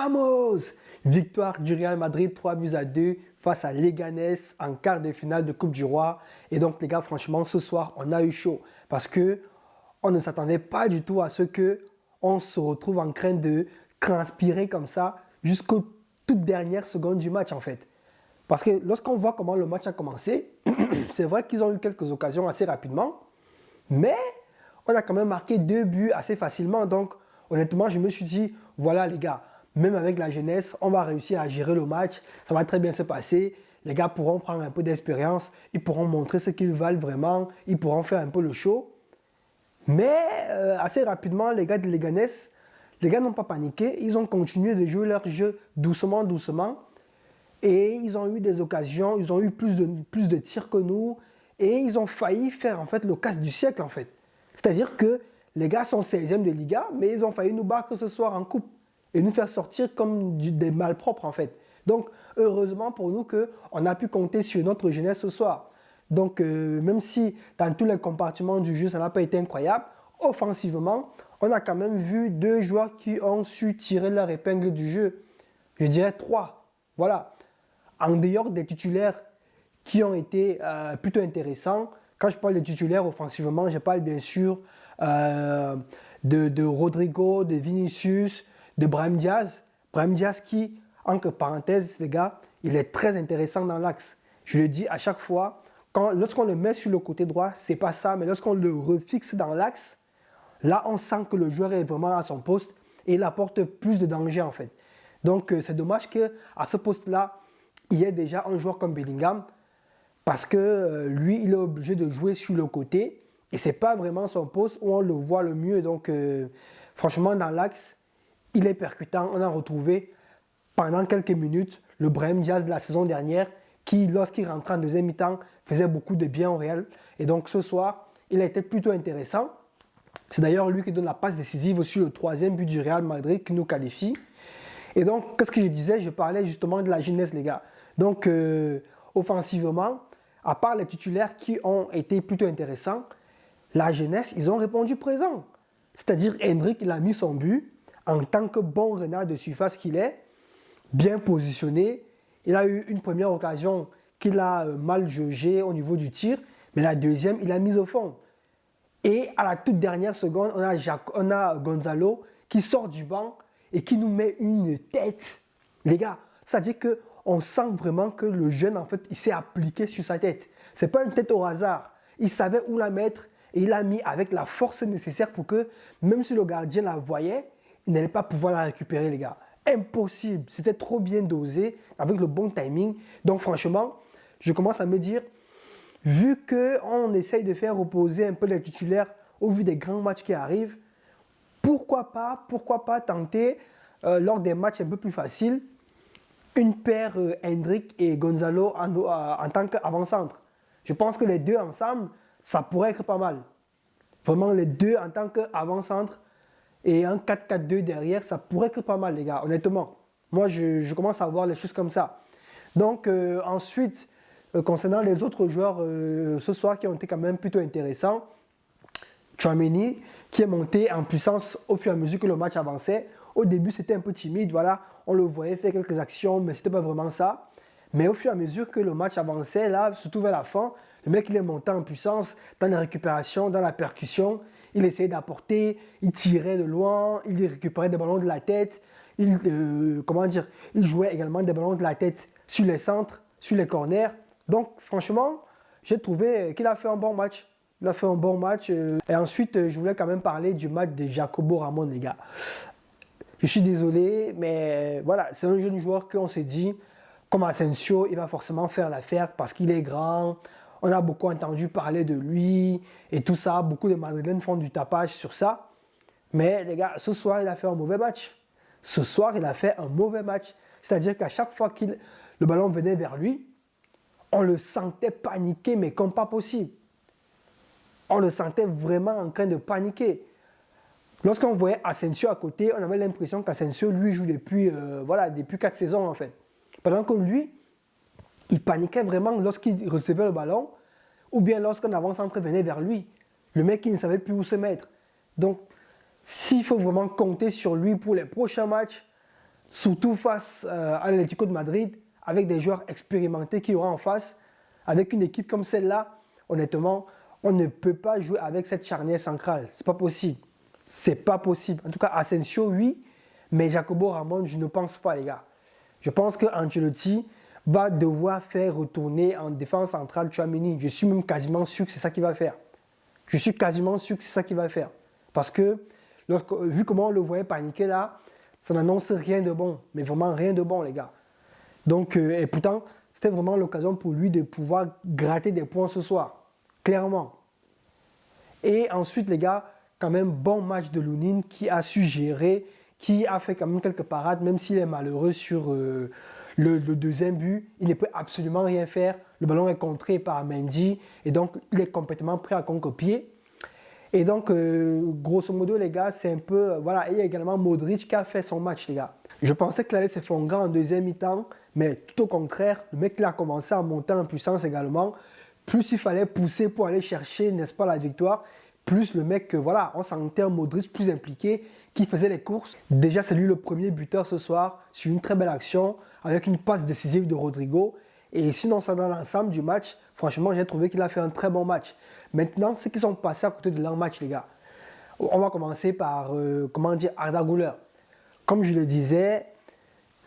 Vamos! Victoire du Real Madrid 3-2 face à Leganés en quart de finale de Coupe du Roi. Et donc les gars, franchement, ce soir, on a eu chaud parce que on ne s'attendait pas du tout à ce que on se retrouve en train de transpirer comme ça jusqu'aux toutes dernières secondes du match en fait. Parce que lorsqu'on voit comment le match a commencé, c'est vrai qu'ils ont eu quelques occasions assez rapidement, mais on a quand même marqué 2 buts assez facilement. Donc honnêtement, je me suis dit, voilà les gars, même avec la jeunesse, on va réussir à gérer le match, ça va très bien se passer. Les gars pourront prendre un peu d'expérience, ils pourront montrer ce qu'ils valent vraiment, ils pourront faire un peu le show. Mais assez rapidement, les gars de Leganés, les gars n'ont pas paniqué, ils ont continué de jouer leur jeu doucement, doucement. Et ils ont eu des occasions, ils ont eu plus de tirs que nous. Et ils ont failli faire en fait le casse du siècle en fait. C'est-à-dire que les gars sont 16e de Liga, mais ils ont failli nous battre ce soir en coupe. Et nous faire sortir comme des malpropres en fait. Donc heureusement pour nous qu'on a pu compter sur notre jeunesse ce soir. Donc même si dans tous les compartiments du jeu ça n'a pas été incroyable, offensivement, on a quand même vu 2 joueurs qui ont su tirer leur épingle du jeu. Je dirais 3. Voilà. En dehors des titulaires qui ont été plutôt intéressants, quand je parle de titulaires offensivement, je parle bien sûr de Rodrigo, de Vinicius, de Brahim Diaz. Brahim Diaz qui, entre parenthèses, les gars, il est très intéressant dans l'axe. Je le dis à chaque fois, lorsqu'on le met sur le côté droit, c'est pas ça, mais lorsqu'on le refixe dans l'axe, là, on sent que le joueur est vraiment à son poste et il apporte plus de danger en fait. Donc, c'est dommage qu'à ce poste-là, il y ait déjà un joueur comme Bellingham parce que lui, il est obligé de jouer sur le côté et ce n'est pas vraiment son poste où on le voit le mieux. Donc, franchement, dans l'axe, il est percutant. On a retrouvé pendant quelques minutes le Brahim Diaz de la saison dernière qui, lorsqu'il rentrait en deuxième mi-temps, faisait beaucoup de bien au Real. Et donc, ce soir, il a été plutôt intéressant. C'est d'ailleurs lui qui donne la passe décisive sur le 3e but du Real Madrid qui nous qualifie. Et donc, qu'est-ce que je disais? Je parlais justement de la jeunesse, les gars. Donc, offensivement, à part les titulaires qui ont été plutôt intéressants, la jeunesse, ils ont répondu présent. C'est-à-dire, Endrick, il a mis son but en tant que bon renard de surface qu'il est, bien positionné. Il a eu une première occasion qu'il a mal jaugée au niveau du tir, mais la deuxième, il a mis au fond. Et à la toute dernière seconde, on a Gonzalo qui sort du banc et qui nous met une tête. Les gars, ça dit qu'on sent vraiment que le jeune, en fait, il s'est appliqué sur sa tête. Ce n'est pas une tête au hasard. Il savait où la mettre et il l'a mis avec la force nécessaire pour que, même si le gardien la voyait, il n'allait pas pouvoir la récupérer, les gars. Impossible. C'était trop bien dosé, avec le bon timing. Donc, franchement, je commence à me dire, vu qu'on essaye de faire reposer un peu les titulaires au vu des grands matchs qui arrivent, pourquoi pas tenter, lors des matchs un peu plus faciles, une paire Endrick et Gonzalo en tant qu'avant-centre. Je pense que les deux ensemble, ça pourrait être pas mal. Vraiment, les deux en tant qu'avant-centre et un 4-4-2 derrière, ça pourrait être pas mal, les gars, honnêtement. Moi, je commence à voir les choses comme ça. Donc, ensuite, concernant les autres joueurs ce soir qui ont été quand même plutôt intéressants, Tchouaméni qui est monté en puissance au fur et à mesure que le match avançait. Au début, c'était un peu timide, voilà, on le voyait faire quelques actions, mais c'était pas vraiment ça. Mais au fur et à mesure que le match avançait, là, surtout vers la fin, le mec il est monté en puissance dans la récupération, dans la percussion. Il essayait d'apporter, il tirait de loin, il récupérait des ballons de la tête. Il jouait également des ballons de la tête sur les centres, sur les corners. Donc, franchement, j'ai trouvé qu'il a fait un bon match. Il a fait un bon match. Et ensuite, je voulais quand même parler du match de Jacobo Ramon, les gars. Je suis désolé, mais voilà, c'est un jeune joueur qu'on s'est dit, comme Asensio, il va forcément faire l'affaire parce qu'il est grand. On a beaucoup entendu parler de lui et tout ça. Beaucoup de Madrilènes font du tapage sur ça. Mais les gars, ce soir, il a fait un mauvais match. Ce soir, il a fait un mauvais match. C'est-à-dire qu'à chaque fois que le ballon venait vers lui, on le sentait paniquer, mais comme pas possible. On le sentait vraiment en train de paniquer. Lorsqu'on voyait Asensio à côté, on avait l'impression qu'Asensio, lui, joue depuis 4 saisons, en fait. Pendant que lui, il paniquait vraiment lorsqu'il recevait le ballon, ou bien lorsqu'un avant-centre venait vers lui. Le mec, il ne savait plus où se mettre. Donc, s'il faut vraiment compter sur lui pour les prochains matchs, surtout face à l'Atlético de Madrid, avec des joueurs expérimentés qui aura en face, avec une équipe comme celle-là, honnêtement, on ne peut pas jouer avec cette charnière centrale. C'est pas possible. C'est pas possible. En tout cas, Asensio, oui, mais Jacobo Ramon, je ne pense pas, les gars. Je pense que Ancelotti va devoir faire retourner en défense centrale Tchouaméni. Je suis même quasiment sûr que c'est ça qu'il va faire. Je suis quasiment sûr que c'est ça qu'il va faire. Parce que, vu comment on le voyait paniquer là, ça n'annonce rien de bon. Mais vraiment rien de bon, les gars. Donc, et pourtant, c'était vraiment l'occasion pour lui de pouvoir gratter des points ce soir. Clairement. Et ensuite, les gars, quand même, bon match de Lunin qui a su gérer, qui a fait quand même quelques parades, même s'il est malheureux sur le deuxième but. Il ne peut absolument rien faire. Le ballon est contré par Mendy et donc il est complètement prêt à contre-pied. Et donc, grosso modo, les gars, c'est un peu... voilà, il y a également Modric qui a fait son match, les gars. Je pensais qu'il allait s'effondrer en deuxième mi-temps, mais tout au contraire, le mec il a commencé à monter en puissance également. Plus il fallait pousser pour aller chercher, n'est-ce pas, la victoire, plus le mec, voilà, on sentait un Modric plus impliqué, qui faisait les courses. Déjà, c'est lui le premier buteur ce soir, sur une très belle action, avec une passe décisive de Rodrigo. Et sinon, ça dans l'ensemble du match, franchement, j'ai trouvé qu'il a fait un très bon match. Maintenant, ceux qui sont passés à côté de leur match, les gars. On va commencer par, comment dire, Arda Güler. Comme je le disais,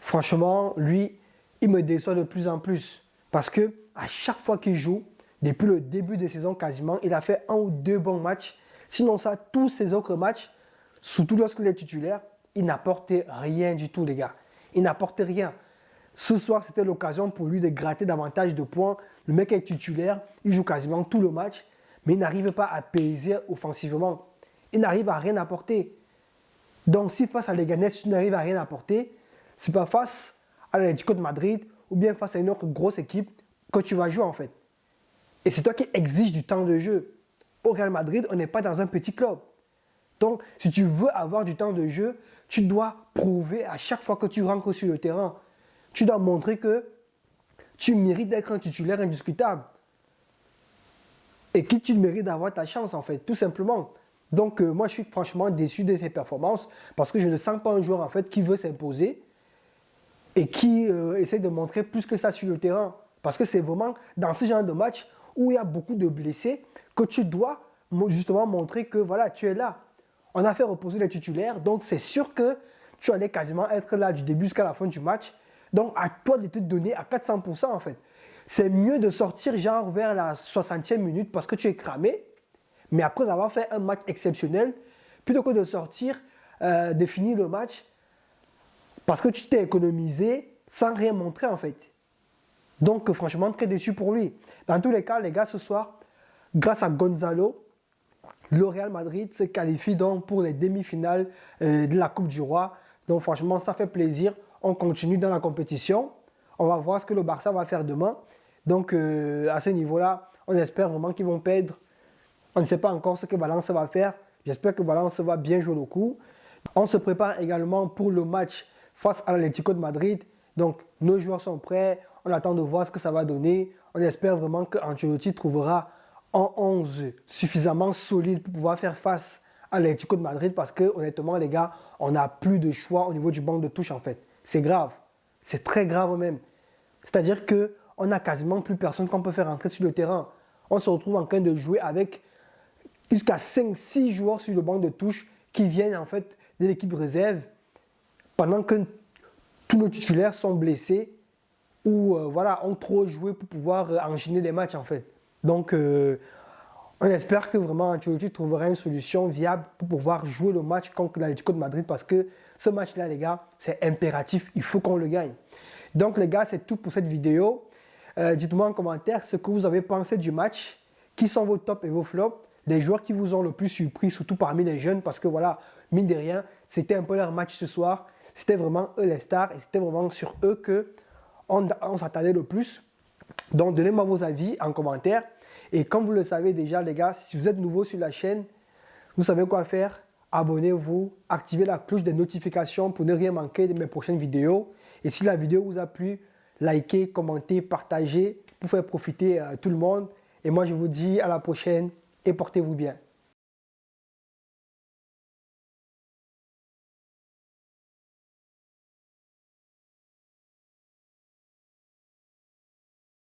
franchement, lui, il me déçoit de plus en plus. Parce que à chaque fois qu'il joue, depuis le début de saison quasiment, il a fait un ou deux bons matchs. Sinon ça, tous ses autres matchs, surtout lorsqu'il est titulaire, il n'apportait rien du tout, les gars. Il n'apportait rien. Ce soir, c'était l'occasion pour lui de gratter davantage de points. Le mec est titulaire, il joue quasiment tout le match, mais il n'arrive pas à peser offensivement. Il n'arrive à rien apporter. Donc, si face à Leganés, tu n'arrives à rien apporter, c'est pas face à l'Atlético de Madrid ou bien face à une autre grosse équipe que tu vas jouer en fait. Et c'est toi qui exige du temps de jeu. Au Real Madrid, on n'est pas dans un petit club. Donc, si tu veux avoir du temps de jeu, tu dois prouver à chaque fois que tu rentres sur le terrain. Tu dois montrer que tu mérites d'être un titulaire indiscutable. Et que tu mérites d'avoir ta chance en fait, tout simplement. Donc, moi, je suis franchement déçu de ses performances parce que je ne sens pas un joueur en fait qui veut s'imposer et qui essaie de montrer plus que ça sur le terrain. Parce que c'est vraiment dans ce genre de match où il y a beaucoup de blessés que tu dois justement montrer que voilà, tu es là. On a fait reposer les titulaires, donc c'est sûr que tu allais quasiment être là du début jusqu'à la fin du match. Donc, à toi de te donner à 400% en fait. C'est mieux de sortir genre vers la 60e minute parce que tu es cramé. Mais après avoir fait un match exceptionnel, plutôt que de sortir, de finir le match, parce que tu t'es économisé sans rien montrer en fait. Donc franchement, très déçu pour lui. Dans tous les cas, les gars, ce soir, grâce à Gonzalo, le Real Madrid se qualifie donc pour les demi-finales de la Coupe du Roi. Donc franchement, ça fait plaisir. On continue dans la compétition. On va voir ce que le Barça va faire demain. Donc à ce niveau-là, on espère vraiment qu'ils vont perdre. On ne sait pas encore ce que Valence va faire. J'espère que Valence va bien jouer le coup. On se prépare également pour le match face à l'Atlético de Madrid. Donc, nos joueurs sont prêts. On attend de voir ce que ça va donner. On espère vraiment que Ancelotti trouvera un 11 suffisamment solide pour pouvoir faire face à l'Atlético de Madrid parce que, honnêtement, les gars, on n'a plus de choix au niveau du banc de touche en fait. C'est grave. C'est très grave même. C'est-à-dire qu'on n'a quasiment plus personne qu'on peut faire entrer sur le terrain. On se retrouve en train de jouer avec jusqu'à 5-6 joueurs sur le banc de touche qui viennent en fait de l'équipe réserve pendant que tous nos titulaires sont blessés ou voilà, ont trop joué pour pouvoir enchaîner des matchs en fait. Donc on espère que vraiment Ancelotti trouvera une solution viable pour pouvoir jouer le match contre l'Atlético de Madrid parce que ce match-là les gars, c'est impératif, il faut qu'on le gagne. Donc les gars, c'est tout pour cette vidéo. Dites-moi en commentaire ce que vous avez pensé du match, qui sont vos tops et vos flops, des joueurs qui vous ont le plus surpris, surtout parmi les jeunes, parce que voilà, mine de rien, c'était un peu leur match ce soir. C'était vraiment eux les stars et c'était vraiment sur eux qu'on s'attendait le plus. Donc, donnez-moi vos avis en commentaire. Et comme vous le savez déjà, les gars, si vous êtes nouveau sur la chaîne, vous savez quoi faire. Abonnez-vous, activez la cloche des notifications pour ne rien manquer de mes prochaines vidéos. Et si la vidéo vous a plu, likez, commentez, partagez pour faire profiter tout le monde. Et moi, je vous dis à la prochaine et portez-vous bien.